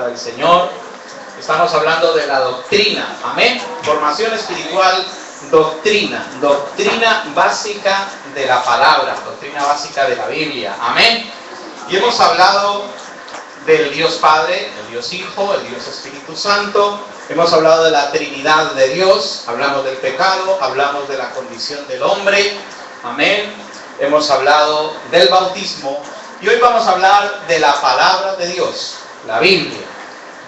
Del Señor. Estamos hablando de la doctrina, amén. Formación espiritual, doctrina básica de la palabra, doctrina básica de la Biblia, amén. Y hemos hablado del Dios Padre, el Dios Hijo, el Dios Espíritu Santo. Hemos hablado de la Trinidad de Dios, hablamos del pecado, hablamos de la condición del hombre, amén. Hemos hablado del bautismo y hoy vamos a hablar de la palabra de Dios, la Biblia.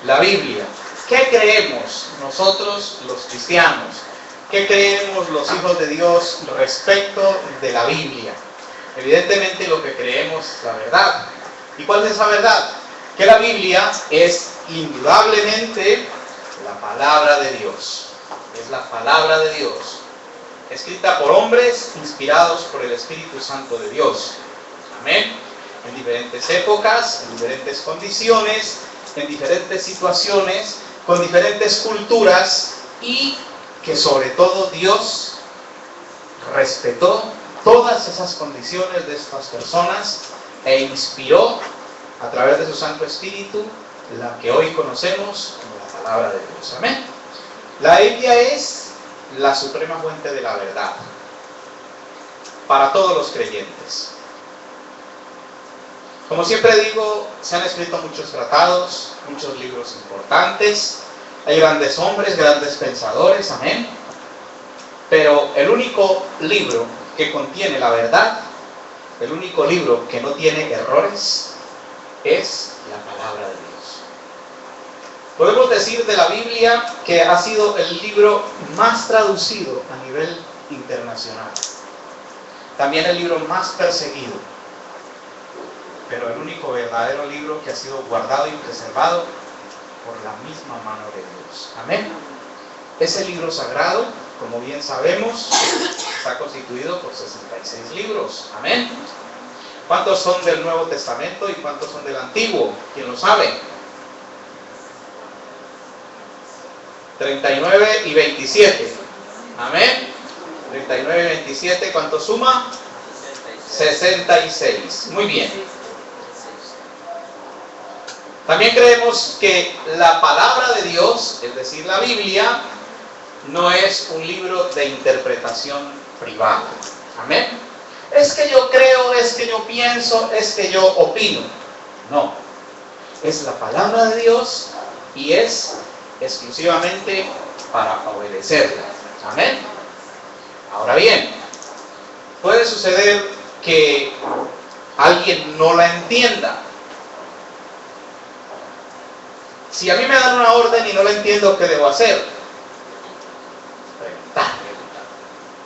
La Biblia. ¿Qué creemos nosotros los cristianos? ¿Qué creemos los hijos de Dios respecto de la Biblia? Evidentemente lo que creemos es la verdad. ¿Y cuál es esa verdad? Que la Biblia es indudablemente la palabra de Dios. Es la palabra de Dios, escrita por hombres inspirados por el Espíritu Santo de Dios. Amén. En diferentes épocas, en diferentes condiciones, en diferentes situaciones, con diferentes culturas, y que sobre todo Dios respetó todas esas condiciones de estas personas e inspiró a través de su Santo Espíritu la que hoy conocemos como la palabra de Dios. Amén. La Biblia es la suprema fuente de la verdad para todos los creyentes. Como siempre digo, se han escrito muchos tratados, muchos libros importantes, hay grandes hombres, grandes pensadores, amén. Pero el único libro que contiene la verdad, el único libro que no tiene errores, es la palabra de Dios. Podemos decir de la Biblia que ha sido el libro más traducido a nivel internacional. También el libro más perseguido. Pero el único verdadero libro que ha sido guardado y preservado por la misma mano de Dios. Amén. Ese libro sagrado, como bien sabemos, está constituido por 66 libros. Amén. ¿Cuántos son del Nuevo Testamento y cuántos son del Antiguo? ¿Quién lo sabe? 39 y 27. Amén. 39 y 27, ¿cuánto suma? 66. Muy bien. También creemos que la palabra de Dios, es decir, la Biblia, no es un libro de interpretación privada. Amén. Es que yo creo, es que yo pienso, es que yo opino. No. Es la palabra de Dios y es exclusivamente para obedecerla. Amén. Ahora bien, puede suceder que alguien no la entienda. Si a mí me dan una orden y no la entiendo, ¿qué debo hacer? Preguntar,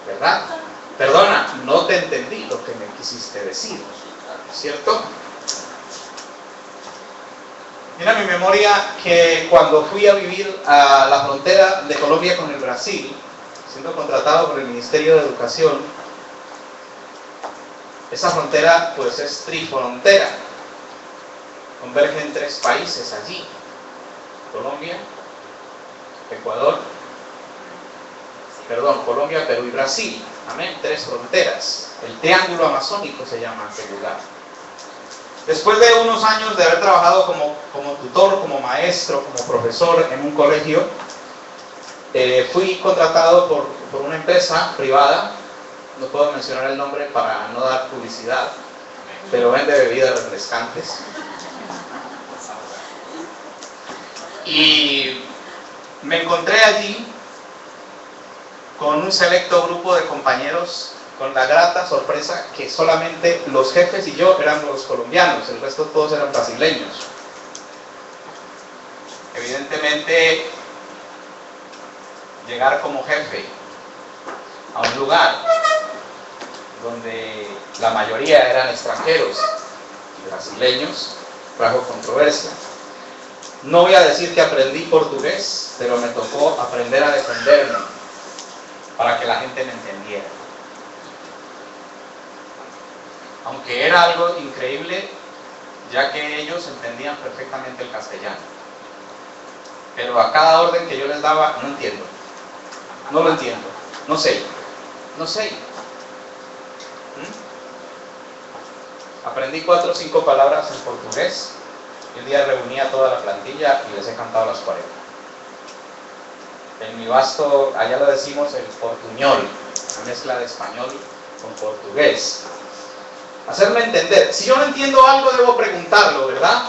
¿verdad? Perdona, no te entendí lo que me quisiste decir, ¿cierto? Mira mi memoria que cuando fui a vivir a la frontera de Colombia con el Brasil, siendo contratado por el Ministerio de Educación, esa frontera pues es trifrontera, convergen 3 países allí. Colombia, Colombia, Perú y Brasil. Amén, 3 fronteras. El triángulo amazónico se llama este lugar. Después de unos años de haber trabajado como tutor, como maestro, como profesor en un colegio, fui contratado por una empresa privada, no puedo mencionar el nombre para no dar publicidad, pero vende bebidas refrescantes. Y me encontré allí con un selecto grupo de compañeros, con la grata sorpresa que solamente los jefes y yo éramos los colombianos, el resto todos eran brasileños. Evidentemente, llegar como jefe a un lugar donde la mayoría eran extranjeros, brasileños, trajo controversia. No voy a decir que aprendí portugués, pero me tocó aprender a defenderme para que la gente me entendiera. Aunque era algo increíble, ya que ellos entendían perfectamente el castellano. Pero a cada orden que yo les daba, no entiendo. No lo entiendo. No sé. Aprendí 4 o 5 palabras en portugués. Y un día reuní a toda la plantilla y les he cantado las 40. En mi vasto, allá lo decimos el portuñol, una mezcla de español con portugués. Hacerme entender. Si yo no entiendo algo, debo preguntarlo, ¿verdad?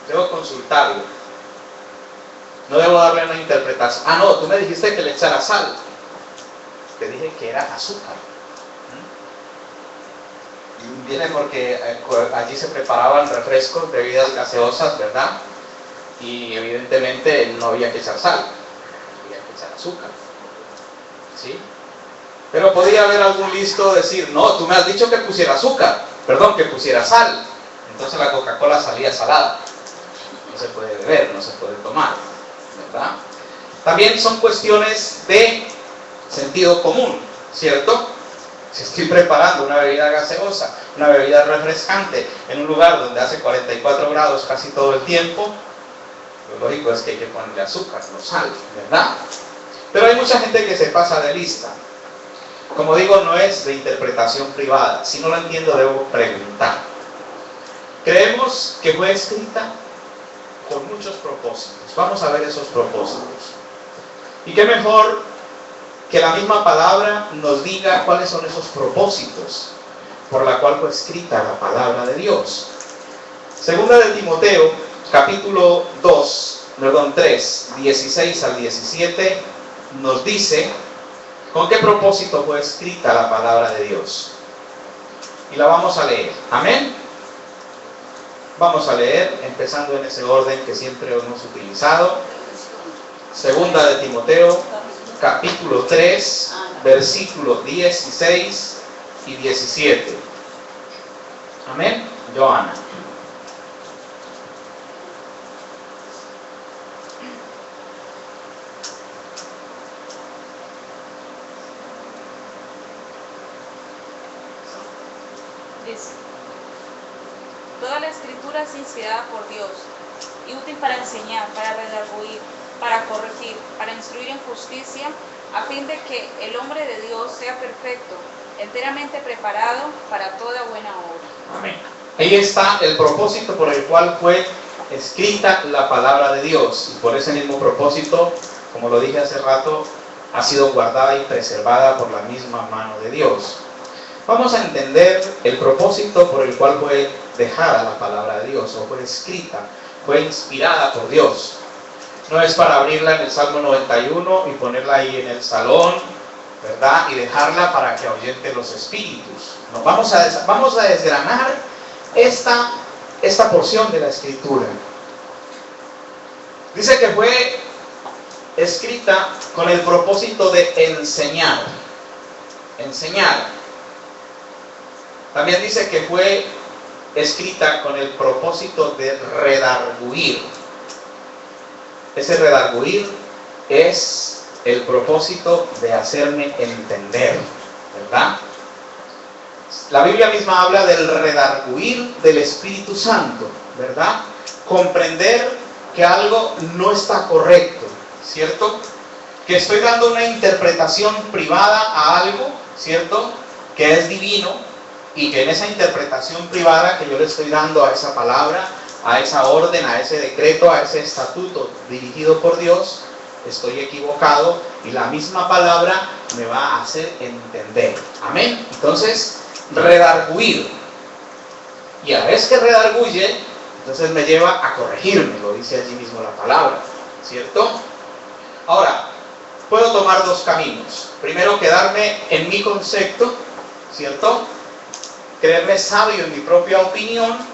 Debo consultarlo. No debo darle una interpretación. Ah, no, tú me dijiste que le echara sal. Te dije que era azúcar. Y viene porque allí se preparaban refrescos, bebidas gaseosas, ¿verdad? Y evidentemente no había que echar sal, había que echar azúcar. ¿Sí? Pero podía haber algún listo decir, no, tú me has dicho que pusiera azúcar, perdón, que pusiera sal. Entonces la Coca-Cola salía salada. No se puede beber, no se puede tomar, ¿verdad? También son cuestiones de sentido común, ¿cierto? Si estoy preparando una bebida gaseosa, una bebida refrescante, en un lugar donde hace 44 grados casi todo el tiempo, lo lógico es que hay que ponerle azúcar, no sal, ¿verdad? Pero hay mucha gente que se pasa de lista. Como digo, no es de interpretación privada. Si no lo entiendo, debo preguntar. Creemos que fue escrita con muchos propósitos. Vamos a ver esos propósitos. Y qué mejor que la misma palabra nos diga cuáles son esos propósitos por la cual fue escrita la palabra de Dios. Segunda de Timoteo, capítulo 3, 16 al 17, nos dice con qué propósito fue escrita la palabra de Dios. Y la vamos a leer. Amén. Vamos a leer, empezando en ese orden que siempre hemos utilizado. Segunda de Timoteo, capítulo 3, versículos 16 y 17. Amén. Joana. Dice: toda la escritura es inspirada por Dios y útil para enseñar, para redarguir, para corregir, para instruir en justicia, a fin de que el hombre de Dios sea perfecto, enteramente preparado para toda buena obra. Amén. Ahí está el propósito por el cual fue escrita la palabra de Dios. Y por ese mismo propósito, como lo dije hace rato, ha sido guardada y preservada por la misma mano de Dios. Vamos a entender el propósito por el cual fue dejada la palabra de Dios, o fue escrita, fue inspirada por Dios. No es para abrirla en el Salmo 91 y ponerla ahí en el salón, ¿verdad? Y dejarla para que ahuyente los espíritus. No, vamos a desgranar esta porción de la Escritura. Dice que fue escrita con el propósito de enseñar. Enseñar. También dice que fue escrita con el propósito de redarguir. Ese redarguir es el propósito de hacerme entender, ¿verdad? La Biblia misma habla del redarguir del Espíritu Santo, ¿verdad? Comprender que algo no está correcto, ¿cierto? Que estoy dando una interpretación privada a algo, ¿cierto? Que es divino, y que en esa interpretación privada que yo le estoy dando a esa palabra, a esa orden, a ese decreto, a ese estatuto dirigido por Dios, estoy equivocado y la misma palabra me va a hacer entender. Amén. Entonces, redarguir. Y a la vez que redarguye, entonces me lleva a corregirme, lo dice allí mismo la palabra, ¿cierto? Ahora, puedo tomar dos caminos. Primero, quedarme en mi concepto, ¿cierto? Creerme sabio en mi propia opinión,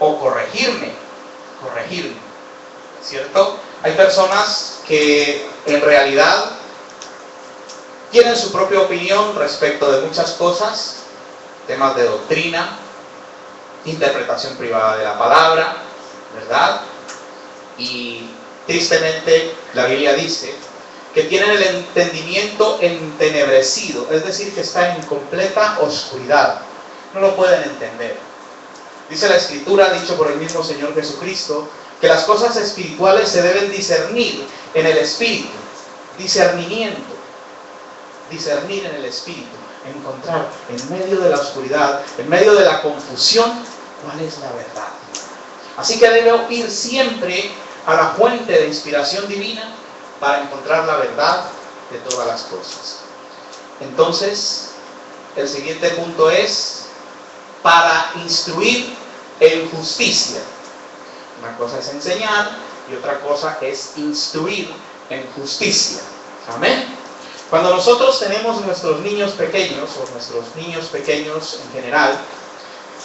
o corregirme, ¿cierto? Hay personas que en realidad tienen su propia opinión respecto de muchas cosas, temas de doctrina, interpretación privada de la palabra, ¿verdad? Y tristemente la Biblia dice que tienen el entendimiento entenebrecido, es decir, que está en completa oscuridad, no lo pueden entender. Dice la Escritura, dicho por el mismo Señor Jesucristo, que las cosas espirituales se deben discernir en el Espíritu. Discernimiento. Discernir en el Espíritu. Encontrar en medio de la oscuridad, en medio de la confusión, cuál es la verdad. Así que debe ir siempre a la fuente de inspiración divina para encontrar la verdad de todas las cosas. Entonces, el siguiente punto es para instruir en justicia. Una cosa es enseñar y otra cosa es instruir en justicia. Amén. Cuando nosotros tenemos nuestros niños pequeños, o nuestros niños pequeños en general,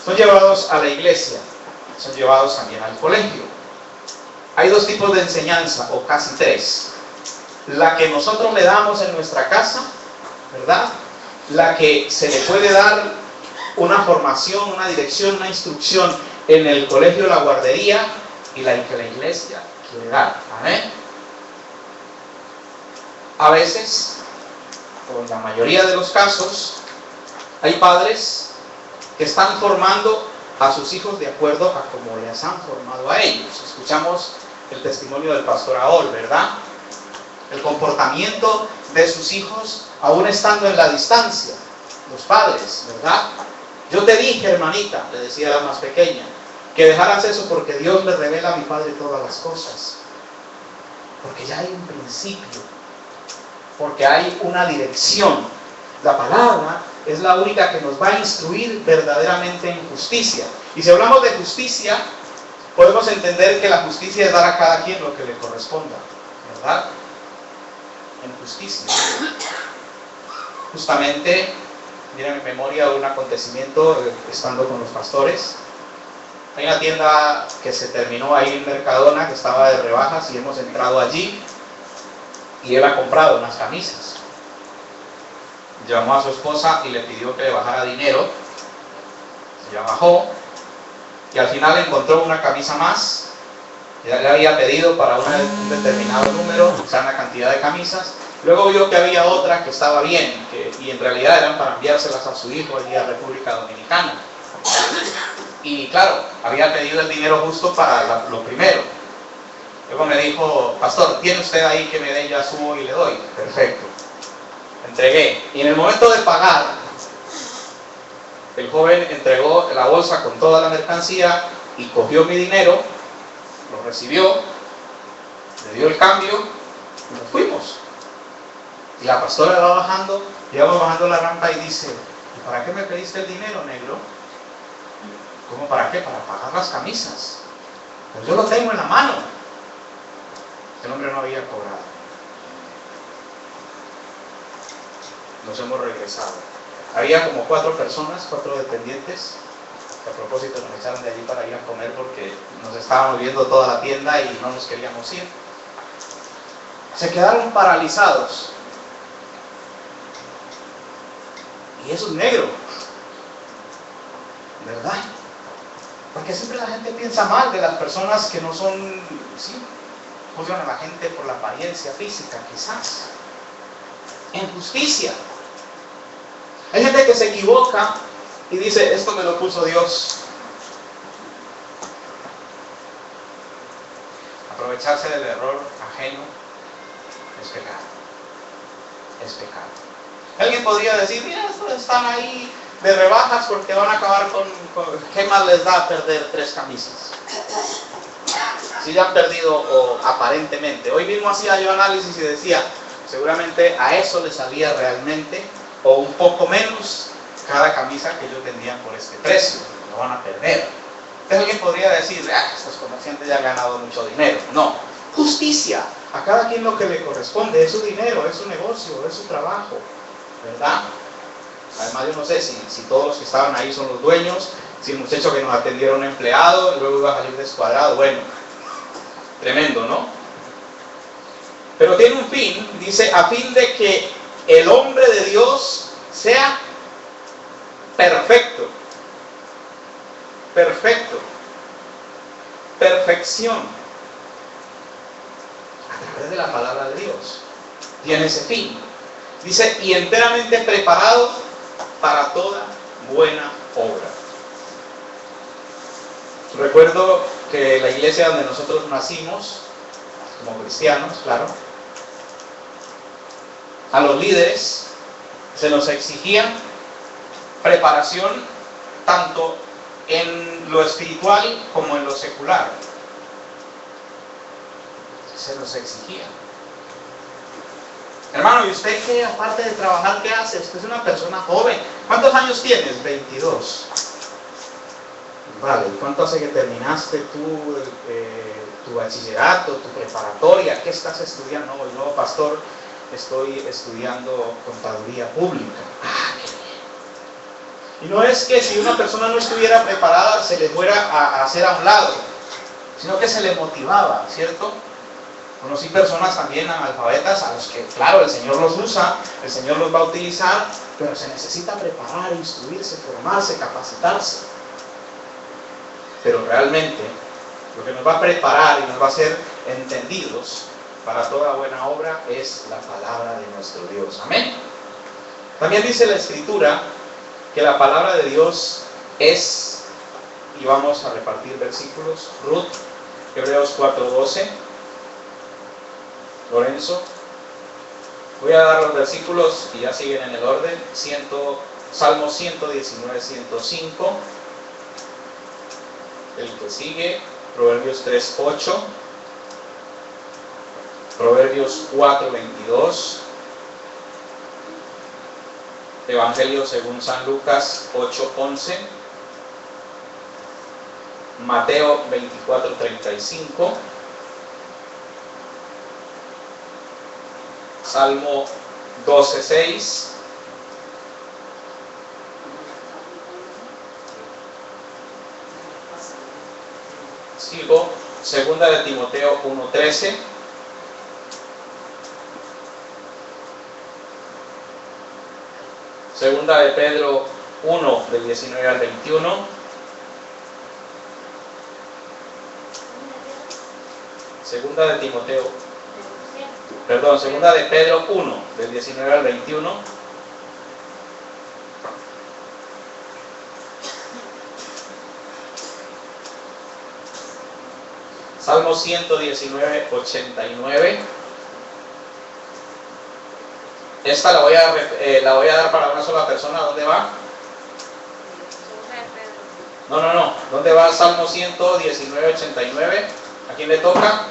son llevados a la iglesia, son llevados también al colegio. Hay dos tipos de enseñanza, o casi tres. La que nosotros le damos en nuestra casa, ¿verdad? La que se le puede dar una formación, una dirección, una instrucción en el colegio, la guardería, y la que la iglesia quiere dar. Amén. A veces, o en la mayoría de los casos, hay padres que están formando a sus hijos de acuerdo a cómo les han formado a ellos. Escuchamos el testimonio del pastor Aol, ¿verdad? El comportamiento de sus hijos aún estando en la distancia, los padres, ¿verdad? Yo te dije, hermanita, le decía a la más pequeña, que dejaras eso porque Dios le revela a mi padre todas las cosas. Porque ya hay un principio, porque hay una dirección. La palabra es la única que nos va a instruir verdaderamente en justicia. Y si hablamos de justicia, podemos entender que la justicia es dar a cada quien lo que le corresponda, ¿verdad? En justicia. Justamente, miren en memoria un acontecimiento estando con los pastores. Hay una tienda que se terminó ahí en Mercadona, que estaba de rebajas, y hemos entrado allí, y él ha comprado unas camisas. Llamó a su esposa y le pidió que le bajara dinero. Se la bajó, y al final encontró una camisa más. Ya le había pedido para un determinado número, o sea, una cantidad de camisas. Luego vio que había otra que estaba bien, y en realidad eran para enviárselas a su hijo allí a República Dominicana. Y claro, había pedido el dinero justo para lo primero. Luego me dijo, pastor, ¿tiene usted ahí que me dé? Ya subo y le doy. Perfecto. Entregué. Y en el momento de pagar, el joven entregó la bolsa con toda la mercancía y cogió mi dinero, lo recibió, le dio el cambio y nos fuimos. Y la pastora va bajando, íbamos bajando la rampa y dice, ¿y para qué me pediste el dinero, negro? ¿Cómo para qué? Para pagar las camisas. Pues yo lo tengo en la mano. El hombre no había cobrado. Nos hemos regresado. Había como 4 personas, 4 dependientes, que a propósito nos echaron de allí para ir a comer porque nos estábamos viendo toda la tienda y no nos queríamos ir. Se quedaron paralizados. Y eso es negro, ¿verdad? Porque siempre la gente piensa mal de las personas que no son, sí, juzgan a la gente por la apariencia física, quizás. En justicia. Hay gente que se equivoca y dice, esto me lo puso Dios. Aprovecharse del error ajeno es pecado. Es pecado. Alguien podría decir, mira, estos están ahí de rebajas porque van a acabar con ¿qué más les da perder 3 camisas? Si ya han perdido, o aparentemente. Hoy mismo hacía yo análisis y decía, seguramente a eso le salía realmente, o un poco menos, cada camisa que ellos vendían por este precio. Lo van a perder. Entonces alguien podría decir, estos comerciantes ya han ganado mucho dinero. No, justicia. A cada quien lo que le corresponde, es su dinero, es su negocio, es su trabajo, ¿verdad? Además yo no sé si todos los que estaban ahí son los dueños, si el muchacho que nos atendió era un empleado y luego iba a salir descuadrado. Bueno, tremendo, ¿no? Pero tiene un fin, dice, a fin de que el hombre de Dios sea perfecto. Perfecto. Perfección. A través de la palabra de Dios. Tiene ese fin. Dice, y enteramente preparado para toda buena obra. Recuerdo que la iglesia donde nosotros nacimos, como cristianos, claro, a los líderes se nos exigía preparación tanto en en lo espiritual como en lo secular. Se nos exigía. Hermano, ¿y usted qué, aparte de trabajar, qué hace? Usted es una persona joven. ¿Cuántos años tienes? 22. Vale, ¿y cuánto hace que terminaste tu bachillerato, tu preparatoria? ¿Qué estás estudiando? No, pastor, estoy estudiando contaduría pública. Ah, qué bien. Y no es que si una persona no estuviera preparada se le fuera a hacer a un lado, sino que se le motivaba, ¿cierto? Conocí personas también analfabetas a los que, claro, el Señor los usa, el Señor los va a utilizar, pero se necesita preparar, instruirse, formarse, capacitarse. Pero realmente lo que nos va a preparar y nos va a hacer entendidos para toda buena obra es la palabra de nuestro Dios. Amén. También dice la Escritura que la palabra de Dios es, y vamos a repartir versículos, Ruth, Hebreos 4:12. Lorenzo, voy a dar los versículos y ya siguen en el orden. Salmo 119, 105. El que sigue, Proverbios 3:8. Proverbios 4:22. Evangelio según San Lucas 8:11. Mateo 24:35. Salmo 12:6. Sigo, segunda de Timoteo 1:13. Segunda de Pedro 1, del 19 al 21. Segunda de Pedro 1, del 19 al 21. Salmo 119, 89. Esta la voy a dar para una sola persona. ¿Dónde va? No. ¿Dónde va Salmo 119, 89? ¿A quién le toca?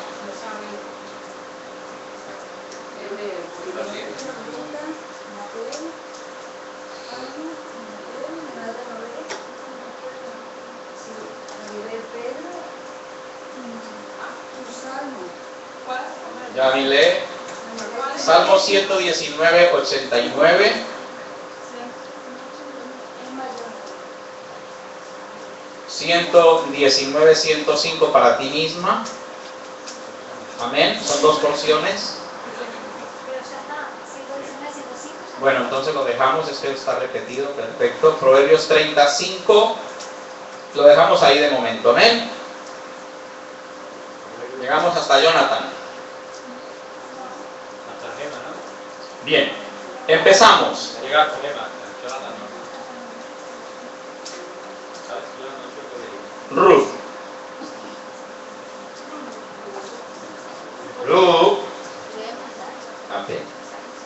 Ya ni lee. Salmo 119, 89. $119, 105 para ti misma. Amén. Son dos porciones. Bueno, entonces lo dejamos. Es que está repetido. Perfecto. Proverbios 35. Lo dejamos ahí de momento. Amén. Llegamos hasta Jonathan. Bien, empezamos. Ruth. Okay.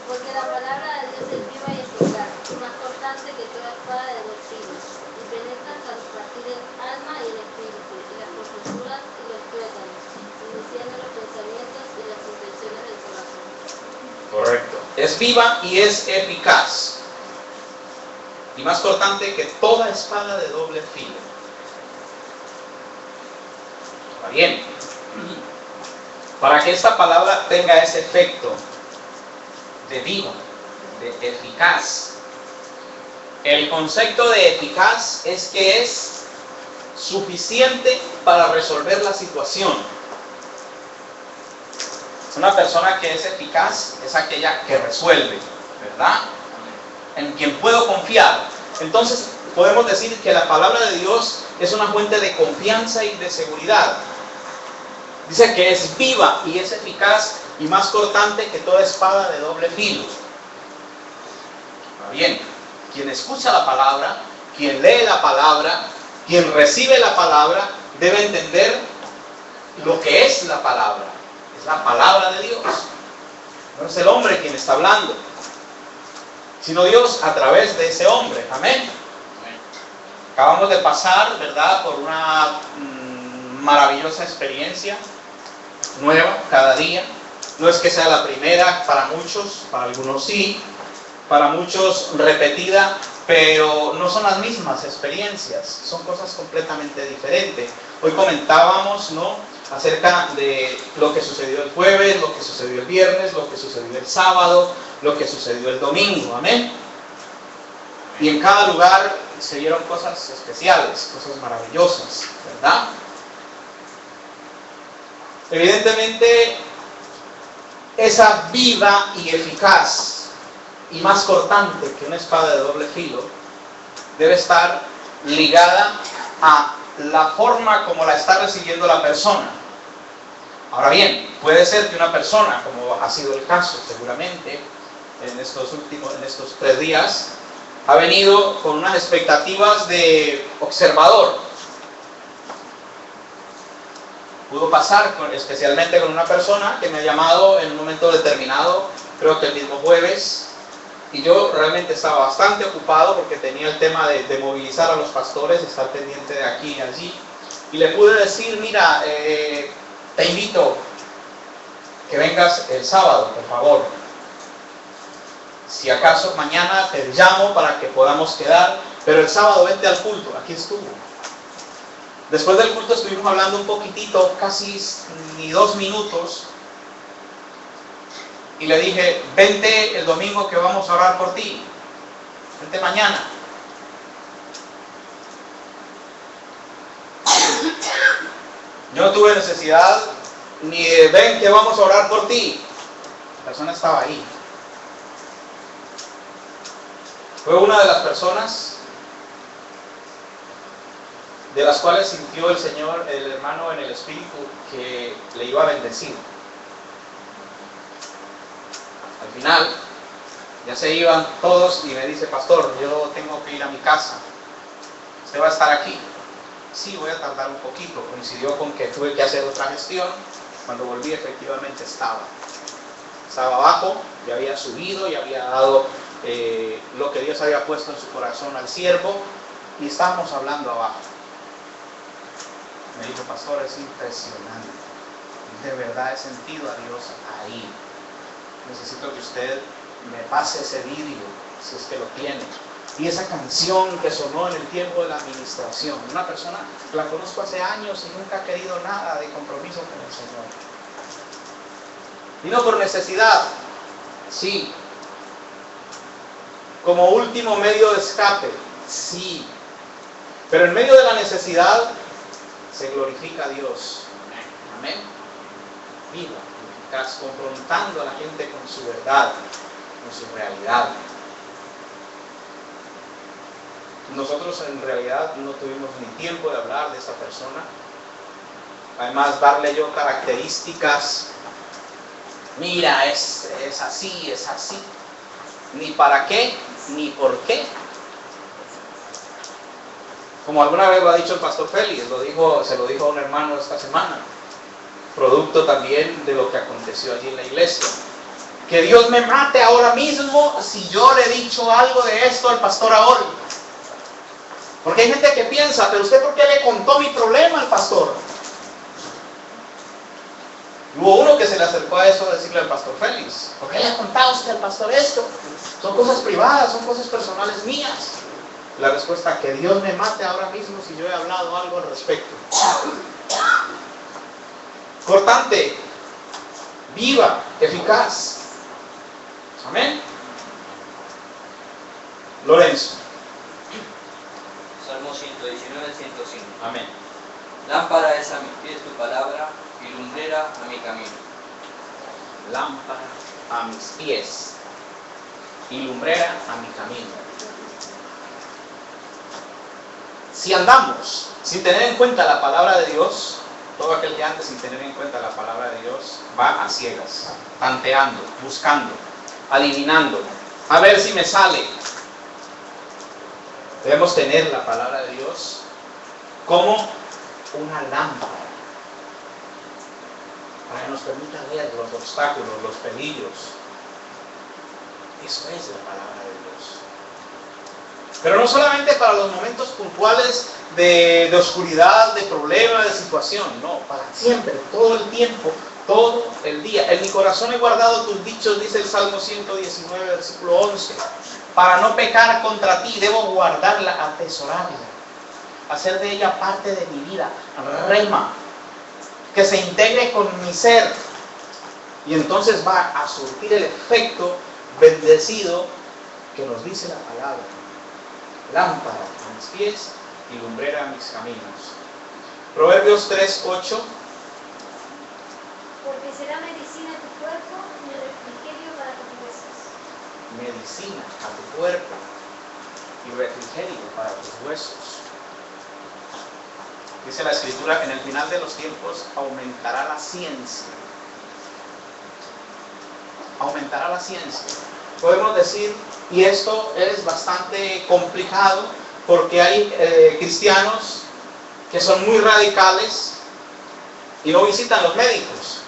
Porque la palabra de Dios es viva y eficaz, más cortante que toda espada de dos filos, y penetra hasta partir el alma y el espíritu, y las profunduras y los tuétanos, y diciendo los pensamientos y las intenciones del corazón. Correcto. Es viva y es eficaz, y más cortante que toda espada de doble filo. Está bien. Para que esta palabra tenga ese efecto de viva, de eficaz, el concepto de eficaz es que es suficiente para resolver la situación. Una persona que es eficaz es aquella que resuelve, ¿verdad? En quien puedo confiar. Entonces podemos decir que la palabra de Dios es una fuente de confianza y de seguridad. Dice que es viva y es eficaz y más cortante que toda espada de doble filo. Bien, quien escucha la palabra, quien lee la palabra, quien recibe la palabra, debe entender lo que es la palabra. Es la palabra de Dios. No es el hombre quien está hablando, sino Dios a través de ese hombre. Amén. Acabamos de pasar, ¿verdad?, por una maravillosa experiencia nueva cada día. No es que sea la primera para muchos, para algunos sí, para muchos repetida, pero no son las mismas experiencias, son cosas completamente diferentes. Hoy comentábamos, ¿no?, acerca de lo que sucedió el jueves, lo que sucedió el viernes, lo que sucedió el sábado, lo que sucedió el domingo, amén. Y en cada lugar se vieron cosas especiales, cosas maravillosas, ¿verdad? Evidentemente, esa viva y eficaz y más cortante que una espada de doble filo debe estar ligada a la forma como la está recibiendo la persona. Ahora bien, puede ser que una persona, como ha sido el caso seguramente en estos 3 días, ha venido con unas expectativas de observador. Pudo pasar, especialmente con una persona que me ha llamado en un momento determinado, creo que el mismo jueves, y yo realmente estaba bastante ocupado porque tenía el tema de movilizar a los pastores, estar pendiente de aquí y allí, y le pude decir, mira, te invito que vengas el sábado, por favor. Si acaso mañana te llamo para que podamos quedar, pero el sábado vente al culto, aquí estuvo. Después del culto estuvimos hablando un poquitito, casi ni 2 minutos, y le dije, vente el domingo que vamos a orar por ti, vente mañana. Yo no tuve necesidad ni de ven que vamos a orar por ti. La persona estaba ahí. Fue una de las personas de las cuales sintió el Señor, el hermano en el Espíritu, que le iba a bendecir. Al final, ya se iban todos y me dice, pastor, yo tengo que ir a mi casa. ¿Usted va a estar aquí? Sí, voy a tardar un poquito. Coincidió con que tuve que hacer otra gestión. Cuando volví, efectivamente estaba abajo, ya había subido, ya había dado lo que Dios había puesto en su corazón al siervo, y estábamos hablando abajo. Me dijo, pastor, es impresionante. De verdad he sentido a Dios ahí. Necesito que usted me pase ese vídeo, si es que lo tiene. Y esa canción que sonó en el tiempo de la administración. Una persona que la conozco hace años y nunca ha querido nada de compromiso con el Señor. Vino por necesidad, sí. Como último medio de escape, sí. Pero en medio de la necesidad se glorifica a Dios. Amén. Viva, eficaz, confrontando a la gente con su verdad, con su realidad. Nosotros en realidad no tuvimos ni tiempo de hablar de esa persona. Además, darle yo características. Mira, es así, es así. Ni para qué, ni por qué. Como alguna vez lo ha dicho el pastor Félix, se lo dijo a un hermano esta semana, producto también de lo que aconteció allí en la iglesia. Que Dios me mate ahora mismo si yo le he dicho algo de esto al pastor Aol. Porque hay gente que piensa, pero usted ¿por qué le contó mi problema al pastor? Hubo uno que se le acercó a eso a decirle al pastor Félix, ¿por qué le ha contado usted al pastor esto? Son cosas privadas, son cosas personales mías. La respuesta, que Dios me mate ahora mismo si yo he hablado algo al respecto. Cortante, viva, eficaz. Amén. Lorenzo. Salmo 119, 105. Amén. Lámpara es a mis pies tu palabra y lumbrera a mi camino. Lámpara a mis pies y lumbrera a mi camino. Si andamos sin tener en cuenta la palabra de Dios, todo aquel que ande sin tener en cuenta la palabra de Dios va a ciegas, tanteando, buscando, adivinando, a ver si me sale. Debemos tener la palabra de Dios como una lámpara para que nos permita ver los obstáculos, los peligros. Eso es la palabra de Dios. Pero no solamente para los momentos puntuales de oscuridad, de problema, de situación, no, para siempre, todo el tiempo, todo el día. En mi corazón he guardado tus dichos, dice el Salmo 119, versículo 11. Para no pecar contra ti, debo guardarla, atesorarla, hacer de ella parte de mi vida, rema, que se integre con mi ser. Y entonces va a surtir el efecto bendecido que nos dice la palabra. Lámpara a mis pies y lumbrera a mis caminos. Proverbios 3:8. Porque será medicina a tu cuerpo y refrigerio para tus huesos. Medicina a tu cuerpo y refrigerio para tus huesos. Dice la Escritura, en el final de los tiempos aumentará la ciencia. Aumentará la ciencia. Podemos decir, y esto es bastante complicado, porque hay cristianos que son muy radicales y no visitan los médicos.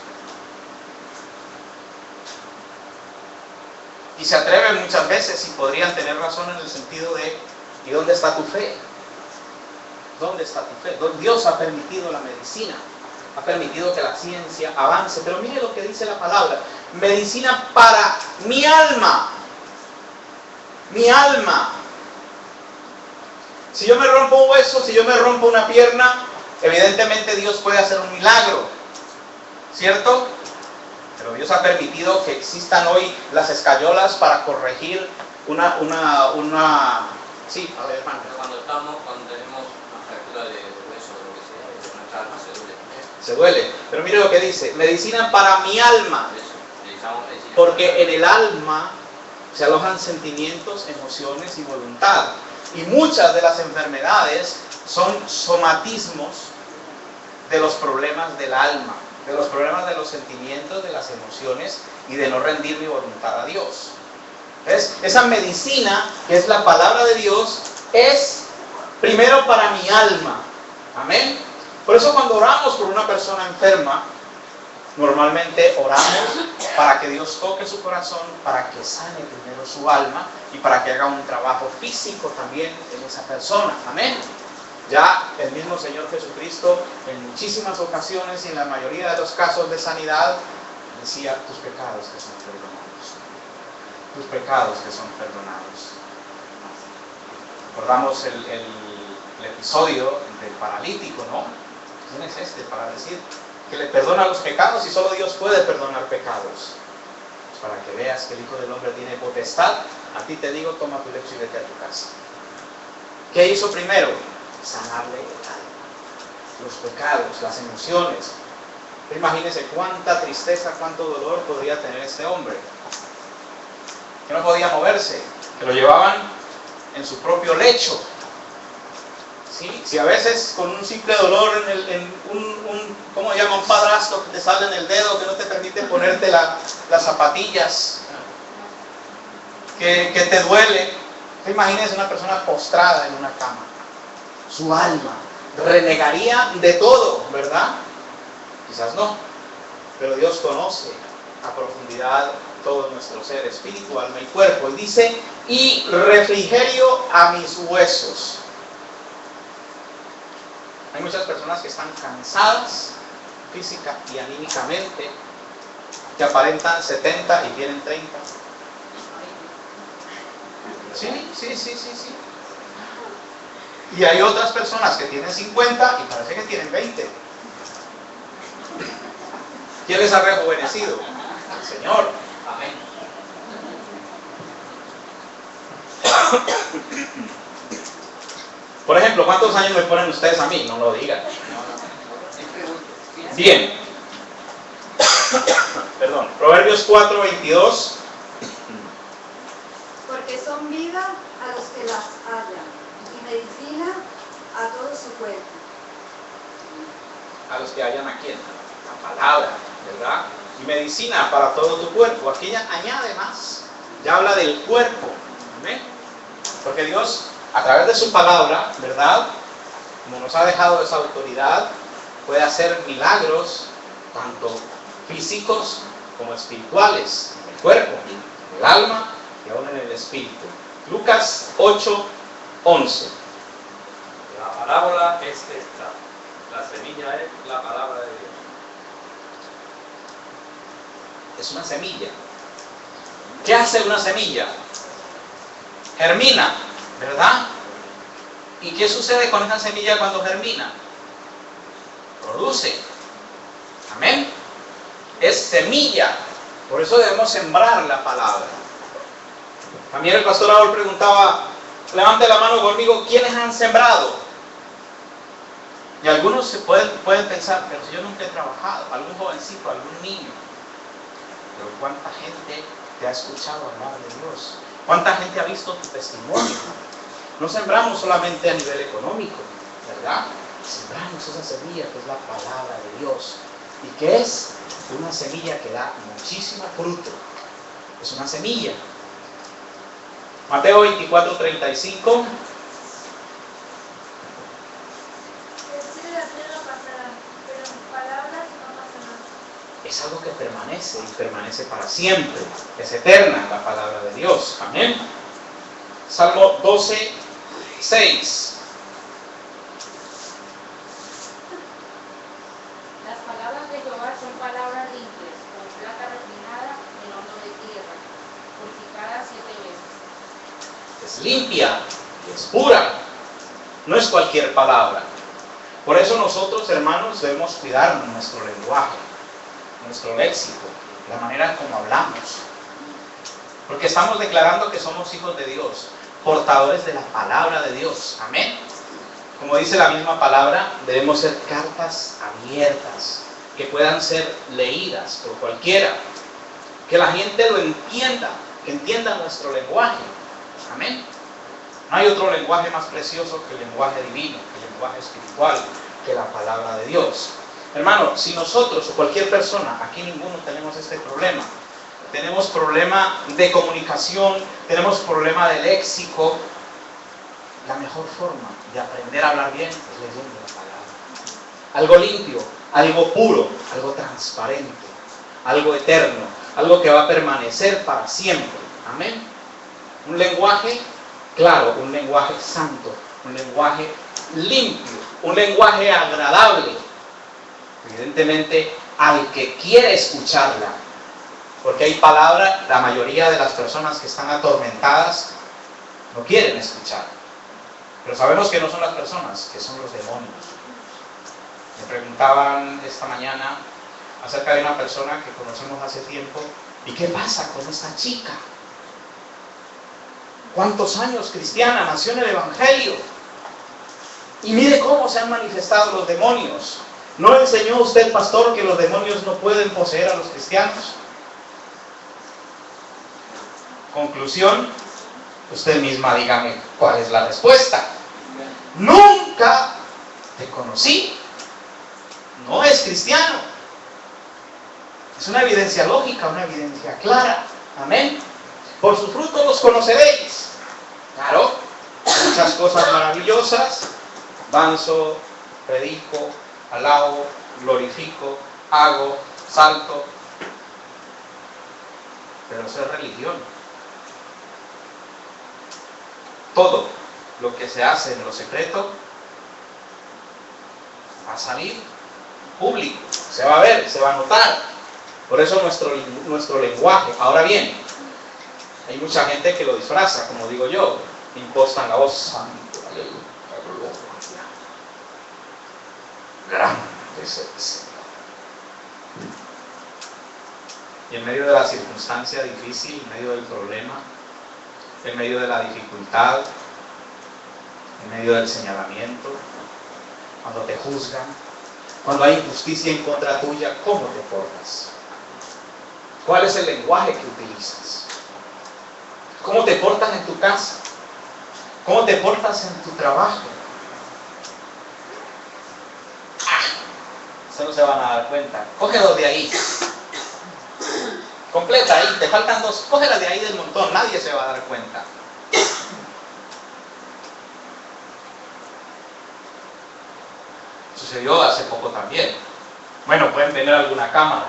Y se atreven muchas veces y podrían tener razón en el sentido de, ¿y dónde está tu fe? ¿Dónde está tu fe? Dios ha permitido la medicina, ha permitido que la ciencia avance, pero mire lo que dice la palabra: medicina para mi alma. Mi alma. Si yo me rompo un hueso, si yo me rompo una pierna, evidentemente Dios puede hacer un milagro, ¿cierto? Pero Dios ha permitido que existan hoy las escayolas para corregir sí, a ver, hermano. Cuando tenemos una fractura de hueso o lo que sea, de nuestra alma se duele. Se duele. Pero mire lo que dice: medicina para mi alma. Utilizamos medicina. Porque en el alma se alojan sentimientos, emociones y voluntad. Y muchas de las enfermedades son somatismos de los problemas del alma, de los problemas de los sentimientos, de las emociones y de no rendir mi voluntad a Dios. ¿Ves? Esa medicina, que es la palabra de Dios, es primero para mi alma. Amén. Por eso cuando oramos por una persona enferma, normalmente oramos para que Dios toque su corazón, para que sane primero su alma y para que haga un trabajo físico también en esa persona. Amén. Ya el mismo Señor Jesucristo en muchísimas ocasiones y en la mayoría de los casos de sanidad decía: tus pecados que son perdonados. Tus pecados que son perdonados. Recordamos el episodio del paralítico, ¿no? ¿Quién es este para decir que le perdona los pecados y solo Dios puede perdonar pecados? Pues para que veas que el Hijo del Hombre tiene potestad, a ti te digo, toma tu lecho y vete a tu casa. ¿Qué hizo primero? Sanarle el alma, los pecados, las emociones. Imagínense cuánta tristeza, cuánto dolor podría tener este hombre, que no podía moverse, que lo llevaban en su propio lecho. ¿Sí? Si a veces con un simple dolor ¿cómo se llama? Un padrastro que te sale en el dedo, que no te permite ponerte las zapatillas, que te duele. Imagínense una persona postrada en una cama. Su alma renegaría de todo, ¿verdad? Quizás no, pero Dios conoce a profundidad todo nuestro ser, espíritu, alma y cuerpo. Y dice: y refrigerio a mis huesos. Hay muchas personas que están cansadas física y anímicamente, que aparentan 70 y tienen 30. Sí. Y hay otras personas que tienen 50 y parece que tienen 20. ¿Quién les ha rejuvenecido? El Señor. Amén. Por ejemplo, ¿cuántos años me ponen ustedes a mí? No lo digan. Bien. Perdón. Proverbios 4:22. Porque son vida a los que las hallan y medicina a todo su cuerpo. A los que hallan a quién? La palabra, ¿verdad? Y medicina para todo tu cuerpo. Aquí ya añade más. Ya habla del cuerpo. ¿Amén? Porque Dios, a través de su palabra, ¿verdad? Como nos ha dejado esa autoridad, puede hacer milagros, tanto físicos como espirituales, en el cuerpo, en el alma y aún en el espíritu. Lucas 8, 11. La parábola es esta. La semilla es la palabra de Dios. Es una semilla. ¿Qué hace una semilla? Germina, ¿verdad? ¿Y qué sucede con esa semilla cuando germina? Produce. Amén. Es semilla. Por eso debemos sembrar la palabra. También el pastor Raúl preguntaba, levante la mano conmigo, ¿quiénes han sembrado? Y algunos se pueden pensar, pero si yo nunca he trabajado, algún jovencito, algún niño. Pero ¿cuánta gente te ha escuchado hablar de Dios? ¿Cuánta gente ha visto tu testimonio? No sembramos solamente a nivel económico, ¿verdad? Sembramos esa semilla que es la palabra de Dios. ¿Y qué es? Una semilla que da muchísimo fruto. Es una semilla. Mateo 24:35. Es algo que permanece y permanece para siempre. Es eterna la palabra de Dios. Amén. Salmo 12:6. Las palabras de Jehová son palabras limpias, como plata refinada en horno de tierra, purificada 7 veces. Es limpia, es pura. No es cualquier palabra. Por eso nosotros, hermanos, debemos cuidar nuestro lenguaje, nuestro léxico, la manera como hablamos. Porque estamos declarando que somos hijos de Dios, portadores de la palabra de Dios. Amén. Como dice la misma palabra, debemos ser cartas abiertas, que puedan ser leídas por cualquiera. Que la gente lo entienda, que entienda nuestro lenguaje. Amén. No hay otro lenguaje más precioso que el lenguaje divino, que el lenguaje espiritual, que la palabra de Dios. Hermano, si nosotros o cualquier persona, aquí ninguno tenemos este problema, tenemos problema de comunicación, tenemos problema de léxico, la mejor forma de aprender a hablar bien es leyendo la palabra. Algo limpio, algo puro, algo transparente, algo eterno, algo que va a permanecer para siempre. Amén. Un lenguaje claro, un lenguaje santo, un lenguaje limpio, un lenguaje agradable. Evidentemente, al que quiere escucharla, porque hay palabras, la mayoría de las personas que están atormentadas no quieren escuchar. Pero sabemos que no son las personas, que son los demonios. Me preguntaban esta mañana acerca de una persona que conocemos hace tiempo, ¿y qué pasa con esta chica? ¿Cuántos años cristiana? Nació en el Evangelio. Y mire cómo se han manifestado los demonios. ¿No enseñó usted, pastor, que los demonios no pueden poseer a los cristianos? Conclusión, usted misma dígame cuál es la respuesta. Nunca te conocí. No es cristiano. Es una evidencia lógica, una evidencia clara. Amén. Por sus frutos los conoceréis. Claro, muchas cosas maravillosas. Danzo, predico, alabo, glorifico, hago, salto. Pero eso es religión. Todo lo que se hace en lo secreto va a salir público, se va a ver, se va a notar. Por eso nuestro lenguaje. Ahora bien, hay mucha gente que lo disfraza, como digo yo, impostan la voz santo, aleluya, gloria. Grande es el Señor. Y en medio de la circunstancia difícil, en medio del problema, en medio de la dificultad, en medio del señalamiento, cuando te juzgan, cuando hay injusticia en contra tuya, ¿cómo te portas? ¿Cuál es el lenguaje que utilizas? ¿Cómo te portas en tu casa? ¿Cómo te portas en tu trabajo? Eso no se van a dar cuenta. Cógelos de ahí. Completa ahí, te faltan dos. Cógelas de ahí del montón, nadie se va a dar cuenta. Sucedió hace poco también. Bueno, pueden tener alguna cámara.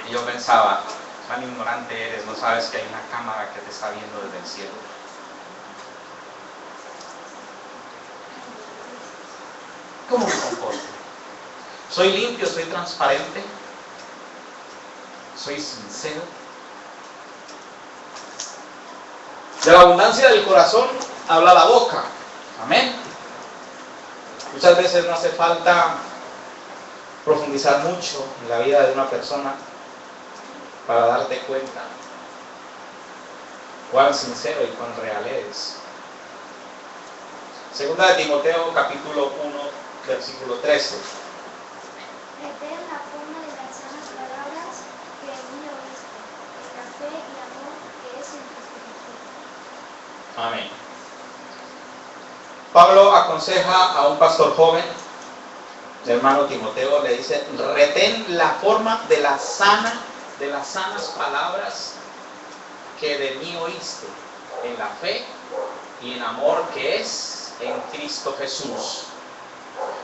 Y yo pensaba, Tan ignorante eres, no sabes que hay una cámara que te está viendo desde el cielo. ¿Cómo me comporto? ¿Soy limpio? ¿Soy transparente? ¿Soy sincero? De la abundancia del corazón habla la boca. Amén. Muchas veces no hace falta profundizar mucho en la vida de una persona para darte cuenta cuán sincero y cuán real eres. Segunda de Timoteo, capítulo 1, versículo 13. Retén la forma de las sanas palabras que en mí oíste, en la fe y amor que es en Cristo Jesús. Amén. Pablo aconseja a un pastor joven, el hermano Timoteo, le dice: retén la forma de las sanas palabras que de mí oíste, en la fe y en amor que es en Cristo Jesús.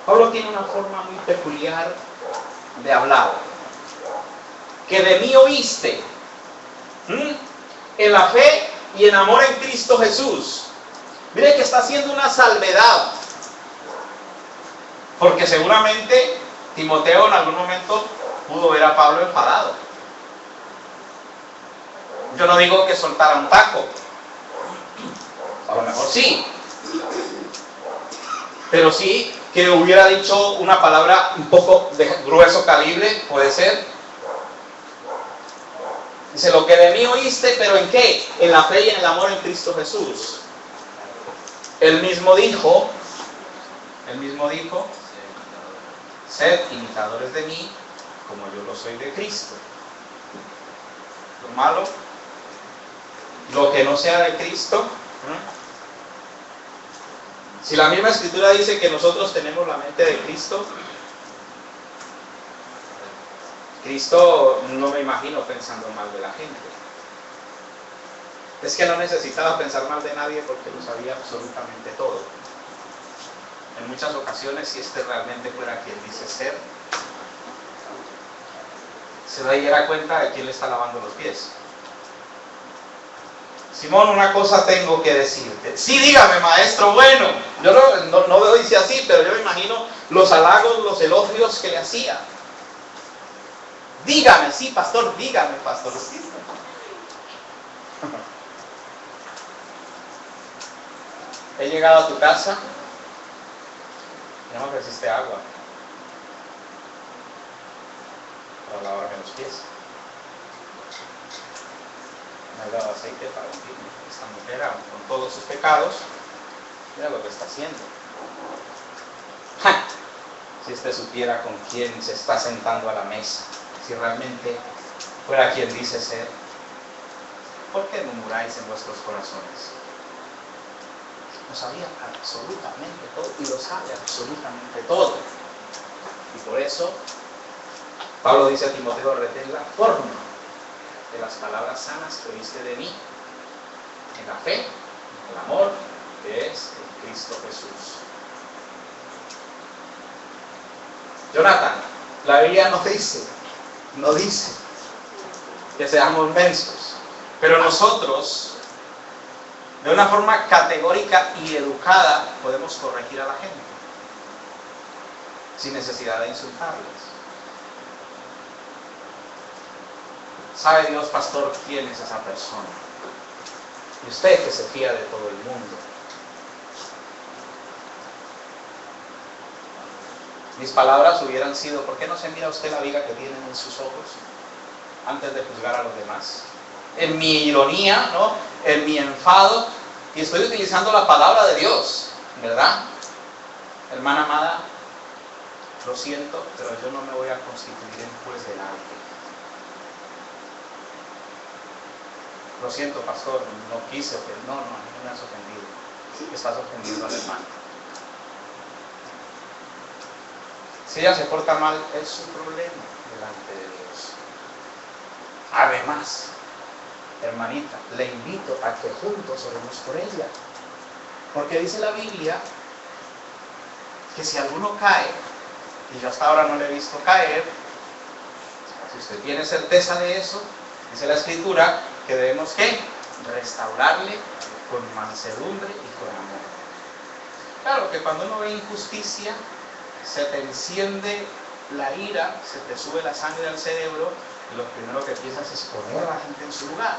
Pablo tiene una forma muy peculiar de hablar. Que de mí oíste, en la fe y en amor en Cristo Jesús. Mire que está haciendo una salvedad, porque seguramente Timoteo en algún momento pudo ver a Pablo enfadado. Yo no digo que soltara un taco, a lo mejor sí, pero sí que hubiera dicho una palabra un poco de grueso calibre, puede ser. Dice: lo que de mí oíste, pero ¿en qué? En la fe y en el amor en Cristo Jesús. Él mismo dijo, sed imitadores de mí, como yo lo soy de Cristo. Lo malo, lo que no sea de Cristo. Si la misma Escritura dice que nosotros tenemos la mente de Cristo, Cristo no me imagino pensando mal de la gente. Es que no necesitaba pensar mal de nadie porque lo sabía absolutamente todo. En muchas ocasiones, si este realmente fuera quien dice ser, se diera cuenta de quién le está lavando los pies. Simón, una cosa tengo que decirte. Sí, dígame, maestro. Bueno, yo no lo dice así, pero yo me imagino los halagos, los elogios que le hacía. Dígame, sí, pastor, dígame, pastor. Sí. He llegado a tu casa, ya me ofreciste agua para lavarme los pies. Me has dado aceite para ungirme. Esta mujer, con todos sus pecados, mira lo que está haciendo. ¡Ja! Si este supiera con quién se está sentando a la mesa, si realmente fuera quien dice ser, ¿por qué murmuráis en vuestros corazones? Lo sabía absolutamente todo y lo sabe absolutamente todo. Y por eso Pablo dice a Timoteo: retén la forma de las palabras sanas que oíste de mí, en la fe, en el amor que es en Cristo Jesús. Jonathan, la Biblia no dice que seamos mensos, pero nosotros, de una forma categórica y educada, podemos corregir a la gente sin necesidad de insultarles. ¿Sabe Dios, pastor, quién es esa persona? Y usted, que se fía de todo el mundo. Mis palabras hubieran sido: ¿por qué no se mira usted la viga que tienen en sus ojos antes de juzgar a los demás? En mi ironía, ¿no? En mi enfado, y estoy utilizando la palabra de Dios, ¿verdad? Hermana amada, lo siento, pero yo no me voy a constituir en juez de nadie. Lo siento, pastor, no quise ofender. No me has ofendido. Estás ofendiendo al hermano. Si ella se porta mal, es su problema delante de Dios. Además, hermanita, le invito a que juntos oremos por ella. Porque dice la Biblia que si alguno cae, y yo hasta ahora no le he visto caer, si usted tiene certeza de eso, Dice la Escritura que debemos, ¿qué? Restaurarle con mansedumbre y con amor. Claro que cuando uno ve injusticia, se te enciende la ira, se te sube la sangre al cerebro y lo primero que piensas es poner a la gente en su lugar.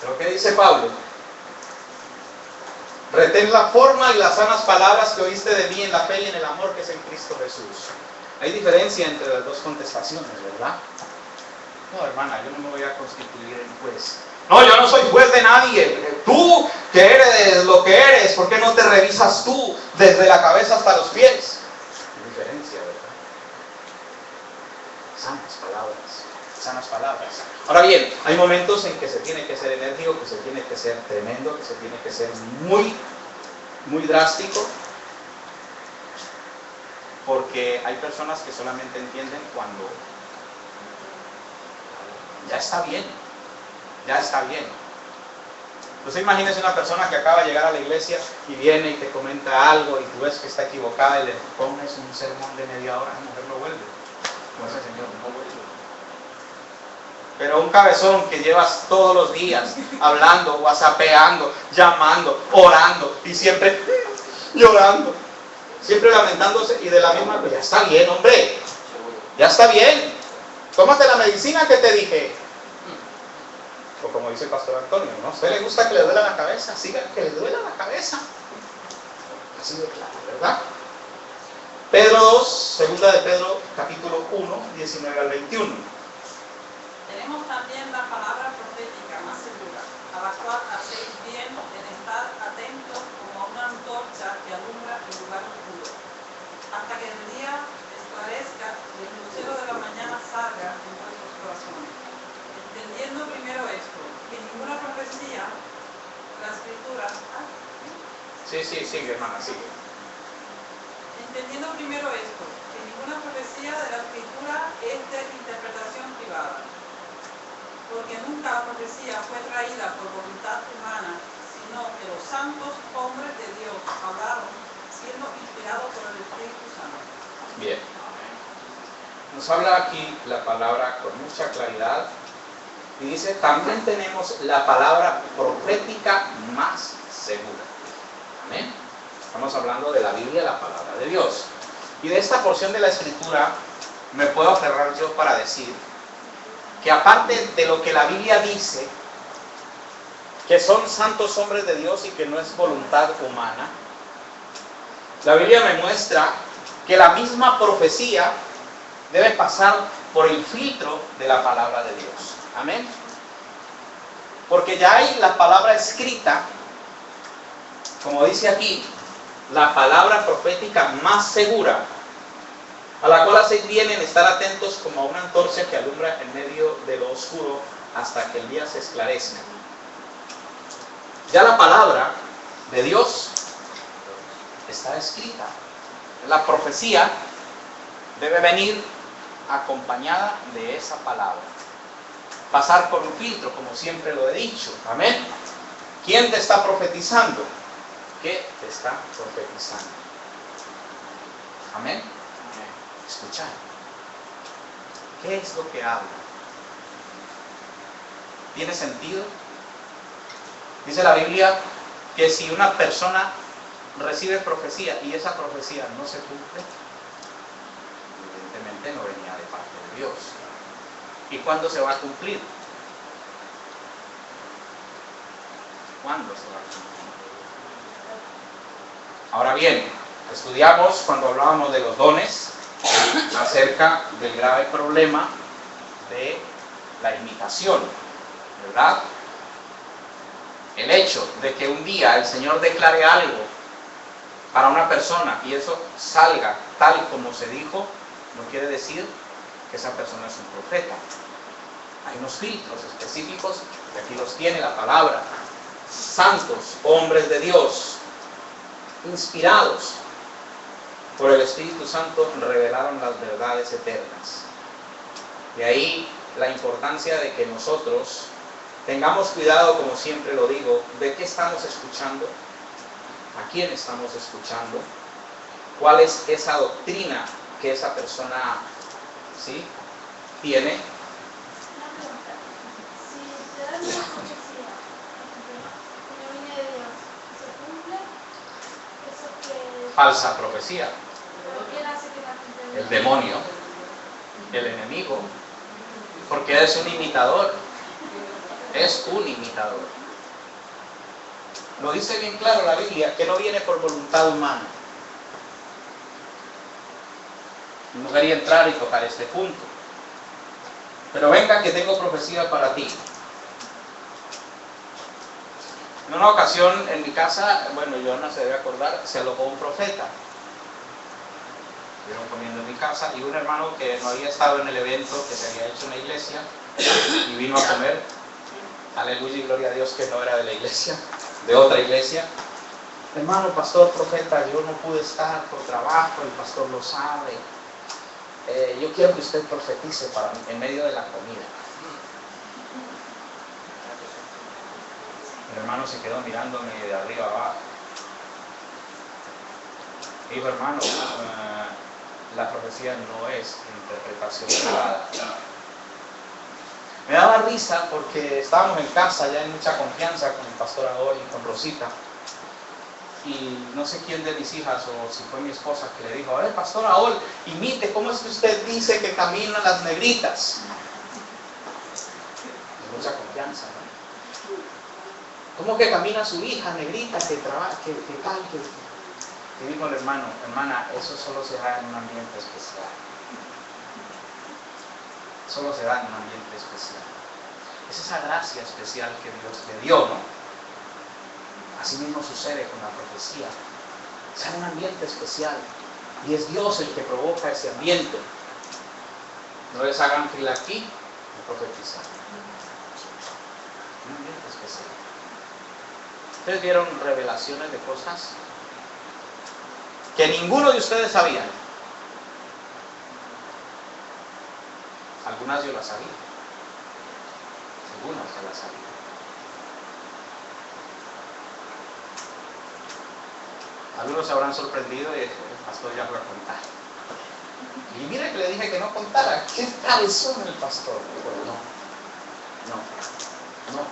Pero ¿qué dice Pablo? Retén la forma y las sanas palabras que oíste de mí en la fe y en el amor que es en Cristo Jesús. Hay diferencia entre las dos contestaciones, ¿verdad? No, hermana, yo no me voy a constituir en juez. No, yo no soy juez de nadie. Tú, que eres lo que eres, ¿por qué no te revisas tú desde la cabeza hasta los pies? Hay diferencia, ¿verdad? Sanas palabras, sanas palabras. Ahora bien, hay momentos en que se tiene que ser enérgico, que se tiene que ser tremendo, que se tiene que ser muy, muy drástico, porque hay personas que solamente entienden cuando ya está bien, ya está bien. Entonces imagínese una persona que acaba de llegar a la iglesia y viene y te comenta algo y tú ves que está equivocada y le pones un sermón de media hora, la mujer no vuelve. No ese señor no vuelve. Pero un cabezón que llevas todos los días hablando, whatsappeando, llamando, orando y siempre llorando, siempre lamentándose y de la misma, pues ya está bien, hombre, ya está bien, tómate la medicina que te dije. O como dice el pastor Antonio, ¿no? ¿A usted le gusta que le duela la cabeza? Siga que le duela la cabeza. Así de claro, ¿verdad? Pedro 2, segunda de Pedro, capítulo 1, 19 al 21. Tenemos también la palabra profética más segura, a la cual hacéis bien en estar atentos como a una antorcha que alumbra el lugar oscuro, hasta que el día esclarezca y el lucero de la mañana salga en vuestros corazones. Entendiendo primero esto, que ninguna profecía, la escritura... Sigue, hermana, sigue. Entendiendo primero esto, que ninguna profecía de la escritura es de interpretación privada, porque nunca la profecía fue traída por voluntad humana, sino que los santos hombres de Dios hablaron siendo inspirados por el Espíritu Santo. Bien. Nos habla aquí la palabra con mucha claridad y dice, también tenemos la palabra profética más segura. Amén. Estamos hablando de la Biblia, la palabra de Dios. Y de esta porción de la Escritura me puedo aferrar yo para decir que aparte de lo que la Biblia dice, que son santos hombres de Dios y que no es voluntad humana, la Biblia me muestra que la misma profecía debe pasar por el filtro de la palabra de Dios. Amén. Porque ya hay la palabra escrita, como dice aquí, la palabra profética más segura, a la cual hacéis bien en estar atentos como a una antorcha que alumbra en medio de lo oscuro hasta que el día se esclarezca. Ya la palabra de Dios está escrita. La profecía debe venir acompañada de esa palabra. Pasar por un filtro, como siempre lo he dicho. Amén. ¿Quién te está profetizando? ¿Qué te está profetizando? Amén. Escuchar. ¿Qué es lo que habla? ¿Tiene sentido? Dice la Biblia que si una persona recibe profecía y esa profecía no se cumple, evidentemente no venía de parte de Dios. ¿Y cuándo se va a cumplir? ¿Cuándo se va a cumplir? Ahora bien, estudiamos cuando hablábamos de los dones acerca del grave problema de la imitación, ¿verdad? El hecho de que un día el Señor declare algo para una persona y eso salga tal como se dijo, no quiere decir que esa persona es un profeta. Hay unos filtros específicos, y aquí los tiene la palabra. Santos, hombres de Dios, inspirados por el Espíritu Santo, revelaron las verdades eternas. De ahí la importancia de que nosotros tengamos cuidado, como siempre lo digo, de qué estamos escuchando, a quién estamos escuchando, cuál es esa doctrina que esa persona, ¿sí?, tiene. falsa profecía. ¿Pero quién hace que la gente El demonio, el enemigo, porque es un imitador. Es un imitador. Lo dice bien claro la Biblia, que no viene por voluntad humana. No quería entrar y tocar este punto. Pero venga que tengo profecía para ti. En una ocasión en mi casa, bueno, yo no se debe acordar, se alojó un profeta. Estuvieron comiendo en mi casa y un hermano que no había estado en el evento que se había hecho en la iglesia y vino a comer. Aleluya y gloria a Dios que no era de la iglesia, de otra iglesia. Hermano, pastor, profeta, yo no pude estar por trabajo, el pastor lo sabe. Yo quiero que usted profetice para mí en medio de la comida. El hermano se quedó mirándome de arriba abajo. Dijo, hermano, la profecía no es interpretación privada. Me daba risa porque estábamos en casa ya en mucha confianza con el pastor Aol y con Rosita. Y no sé quién de mis hijas o si fue mi esposa que le dijo, a ver, pastor Aol, imite, ¿cómo es que usted dice que caminan las negritas? Con mucha confianza, ¿no? ¿Cómo que camina su hija negrita que trabaja, que tal, que... Y dijo el hermano, hermana, eso solo se da en un ambiente especial. Solo se da en un ambiente especial. Es esa gracia especial que Dios le dio, ¿no? Así mismo sucede con la profecía. Es en un ambiente especial. Y es Dios el que provoca ese ambiente. No les hagan fila aquí y profetizar. Un ambiente especial. ¿Ustedes vieron revelaciones de cosas que ninguno de ustedes sabía? Algunas yo las sabía. Algunas yo las sabía. Algunos se habrán sorprendido y el pastor ya fue a contar. Y mire que le dije que no contara. ¿Qué tal son el pastor? Pues no.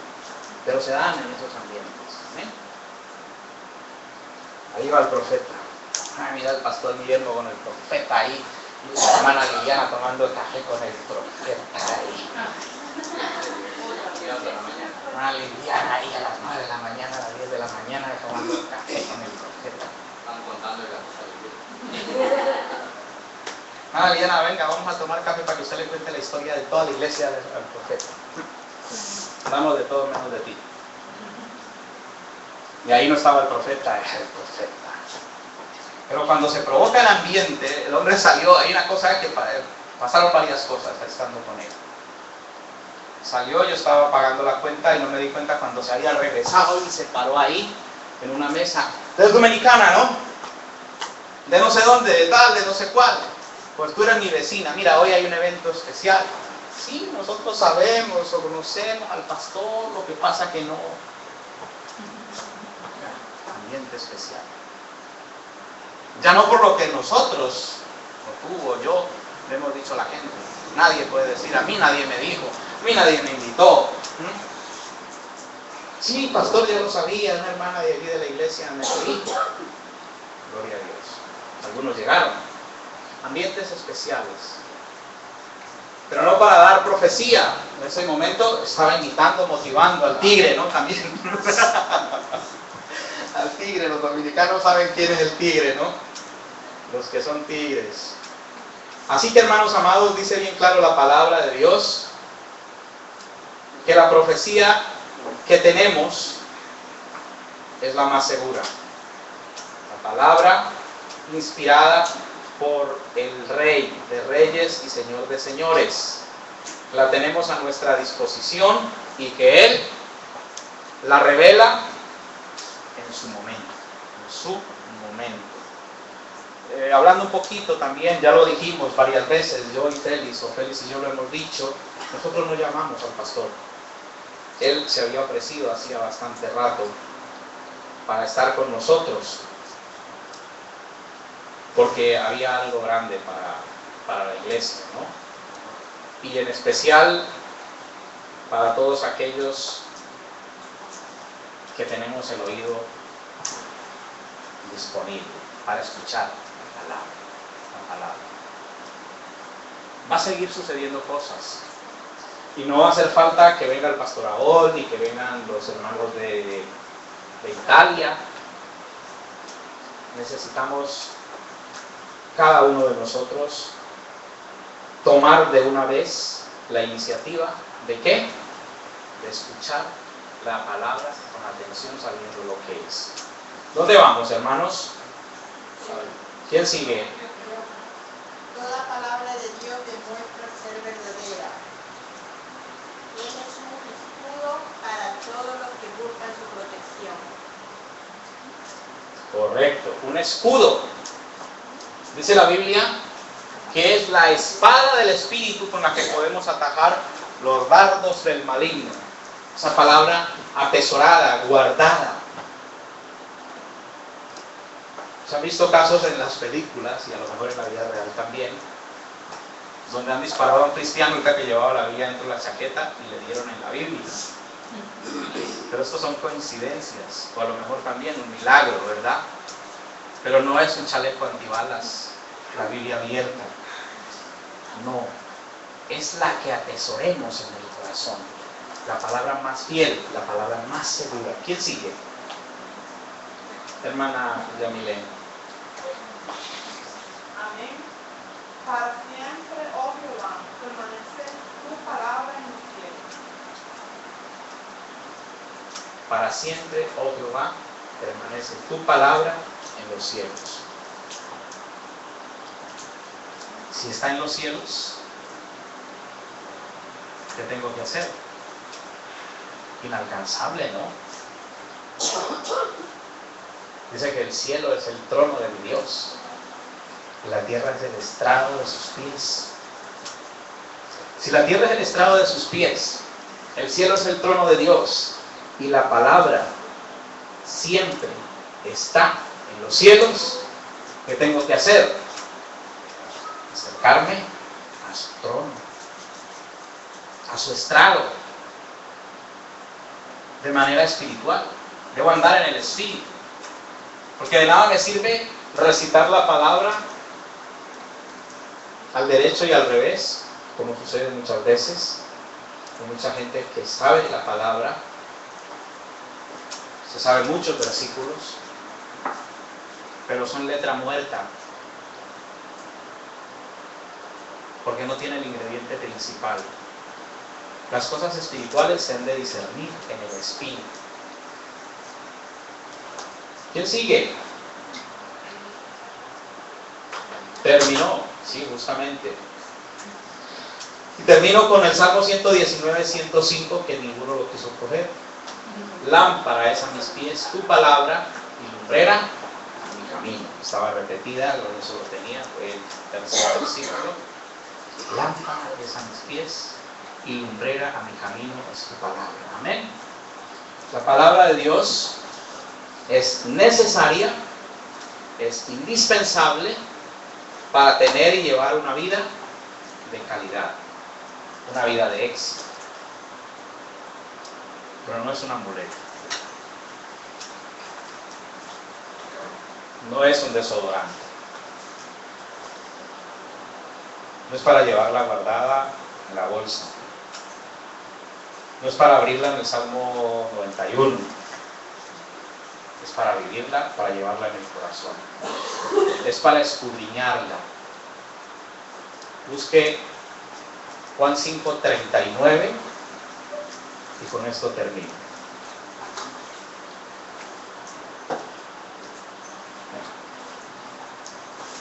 Pero se dan en esos ambientes. ¿Eh? Ahí va el profeta. Mira el pastor Guillermo con el profeta ahí. Y la hermana Liliana tomando café con el profeta ahí. Hermana Liliana ahí a las 9 de la mañana, a las 10 de la mañana tomando café con el profeta. Están contando la cosa. Hermana Liliana, venga, vamos a tomar café para que usted le cuente la historia de toda la iglesia al profeta. Hablamos de todo menos de ti. Y ahí no estaba el profeta, era el profeta. Pero cuando se provoca el ambiente, el hombre salió, hay una cosa que pasaron varias cosas estando con él. Salió, yo estaba pagando la cuenta y no me di cuenta cuando se había regresado y se paró ahí, en una mesa, de Dominicana, ¿no? De no sé dónde, de tal, de no sé cuál. Pues tú eres mi vecina, mira, hoy hay un evento especial. Sí, nosotros sabemos o conocemos al pastor, lo que pasa que no. Ambiente especial. Ya no por lo que nosotros, o tú o yo, le hemos dicho a la gente. Nadie puede decir, a mí nadie me dijo, a mí nadie me invitó. Sí, pastor, yo lo sabía, una hermana de aquí de la iglesia me dijo. Gloria a Dios. Algunos llegaron. Ambientes especiales. Pero no para dar profecía. En ese momento estaba invitando, motivando al tigre, ¿no? También. Al tigre, los dominicanos saben quién es el tigre, ¿no? Los que son tigres. Así que, hermanos amados, dice bien claro la palabra de Dios, que la profecía que tenemos es la más segura. La palabra inspirada por el Rey de Reyes y Señor de Señores. La tenemos a nuestra disposición y que Él la revela en su momento. Hablando un poquito también, ya lo dijimos varias veces, yo y Félix, o Félix y yo lo hemos dicho, nosotros no llamamos al pastor. Él se había ofrecido hacía bastante rato para estar con nosotros, porque había algo grande para la iglesia, ¿no? Y en especial para todos aquellos que tenemos el oído disponible. para escuchar la palabra. Va a seguir sucediendo cosas. Y no va a hacer falta que venga el pastor Aol ni que vengan los hermanos de Italia. Necesitamos cada uno de nosotros tomar de una vez la iniciativa ¿de qué? De escuchar la palabra con atención, sabiendo lo que es. ¿Dónde vamos, hermanos? ¿Quién sigue? Toda palabra de Dios demuestra ser verdadera. Él es un escudo para todos los que buscan su protección. Correcto, un escudo. Dice la Biblia que es la espada del Espíritu con la que podemos atajar los dardos del maligno. Esa palabra atesorada, guardada. Se han visto casos en las películas y a lo mejor en la vida real también, donde han disparado a un cristiano que llevaba la Biblia dentro de la chaqueta y le dieron en la Biblia. Pero esto son coincidencias, o a lo mejor también un milagro, ¿verdad? Pero no es un chaleco antibalas, la Biblia abierta. No, es la que atesoremos en el corazón. La palabra más fiel, la palabra más segura. ¿Quién sigue? Hermana Yamile. Amén. Para siempre, oh Jehová, permanece tu palabra en los cielos. Para siempre, oh Jehová, permanece tu palabra en los cielos. Si está en los cielos, ¿qué tengo que hacer? Inalcanzable, ¿no? Dice que el cielo es el trono de mi Dios y la tierra es el estrado de sus pies. Si la tierra es el estrado de sus pies, el cielo es el trono de Dios y la palabra siempre está en los cielos, ¿qué tengo que hacer? Acercarme a su trono, a su estrado, de manera espiritual. Debo andar en el espíritu, porque de nada me sirve recitar la palabra al derecho y al revés, como sucede muchas veces con mucha gente que sabe la palabra, se sabe muchos versículos, pero son letra muerta, porque no tiene el ingrediente principal. Las cosas espirituales se han de discernir en el espíritu. ¿Quién sigue? Terminó, sí, justamente. Y termino con el Salmo 119, 105, que ninguno lo quiso coger. Lámpara es a mis pies tu palabra y lumbrera a mi camino. Estaba repetida, eso lo tenía, fue el tercer versículo. Lámpara es a mis pies y lumbrera a mi camino es tu palabra. Amén. La palabra de Dios es necesaria, es indispensable para tener y llevar una vida de calidad, una vida de éxito. Pero no es una muleta, no es un desodorante, no es para llevarla guardada en la bolsa, no es para abrirla en el Salmo 91, es para vivirla, para llevarla en el corazón, es para escudriñarla. Busque Juan 5:39 y con esto termino.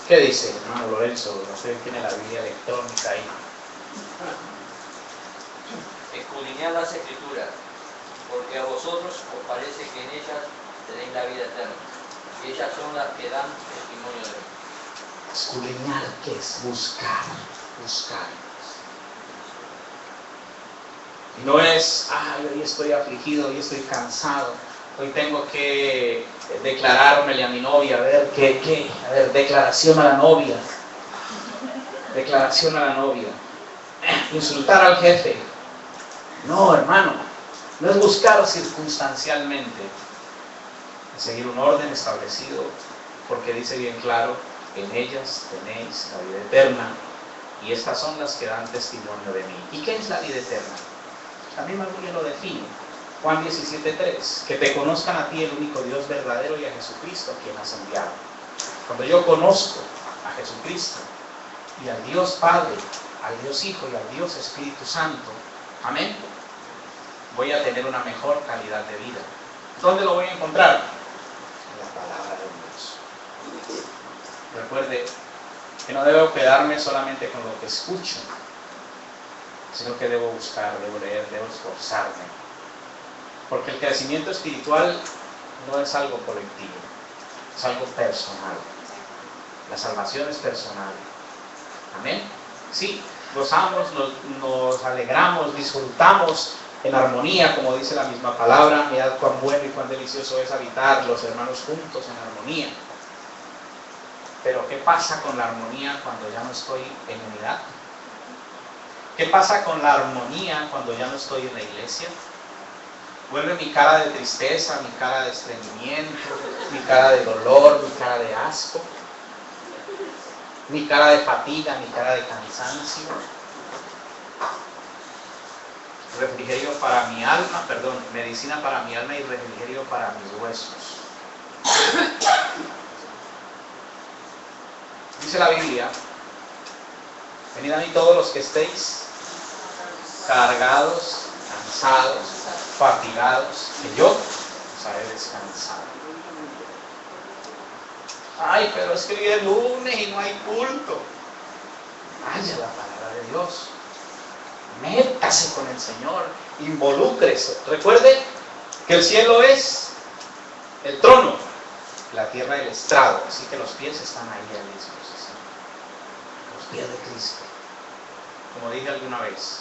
¿Qué dice, hermano Lorenzo? No sé, tiene la Biblia electrónica ahí. Escudriñad las Escrituras, porque a vosotros os parece que en ellas tenéis la vida eterna, y ellas son las que dan testimonio de mí. Escudriñar, ¿qué es? Buscar. Y no es, hoy estoy afligido, hoy estoy cansado, hoy tengo que declarármele a mi novia, a ver, declaración a la novia, insultar al jefe. No, hermano, no es buscar circunstancialmente, es seguir un orden establecido porque dice bien claro, en ellas tenéis la vida eterna, y estas son las que dan testimonio de mí. ¿Y qué es la vida eterna? También Biblia lo define. Juan 17:3, que te conozcan a ti, el único Dios verdadero, y a Jesucristo, quien has enviado. Cuando yo conozco a Jesucristo y al Dios Padre, al Dios Hijo y al Dios Espíritu Santo, amén, voy a tener una mejor calidad de vida. ¿Dónde lo voy a encontrar? En la palabra de Dios. Recuerde que no debo quedarme solamente con lo que escucho, sino que debo buscar, debo leer, debo esforzarme. Porque el crecimiento espiritual no es algo colectivo, es algo personal. La salvación es personal. Amén. Sí, gozamos, nos alegramos, disfrutamos en armonía, como dice la misma palabra. Mirad cuán bueno y cuán delicioso es habitar los hermanos juntos en armonía. Pero ¿qué pasa con la armonía cuando ya no estoy en unidad? ¿Qué pasa con la armonía cuando ya no estoy en la iglesia? Vuelve mi cara de tristeza, mi cara de estreñimiento, mi cara de dolor, mi cara de asco, mi cara de fatiga, mi cara de cansancio. Refrigerio para mi alma, medicina para mi alma y refrigerio para mis huesos. Dice la Biblia, venid a mí todos los que estéis cargados, cansados, fatigados, que yo os haré descansar. Ay, pero es que hoy es lunes y no hay culto. Vaya la palabra de Dios. Métase con el Señor, involúcrese. Recuerde que el cielo es el trono, la tierra el estrado, así que los pies están ahí a disposición. Los pies de Cristo. Como dije alguna vez,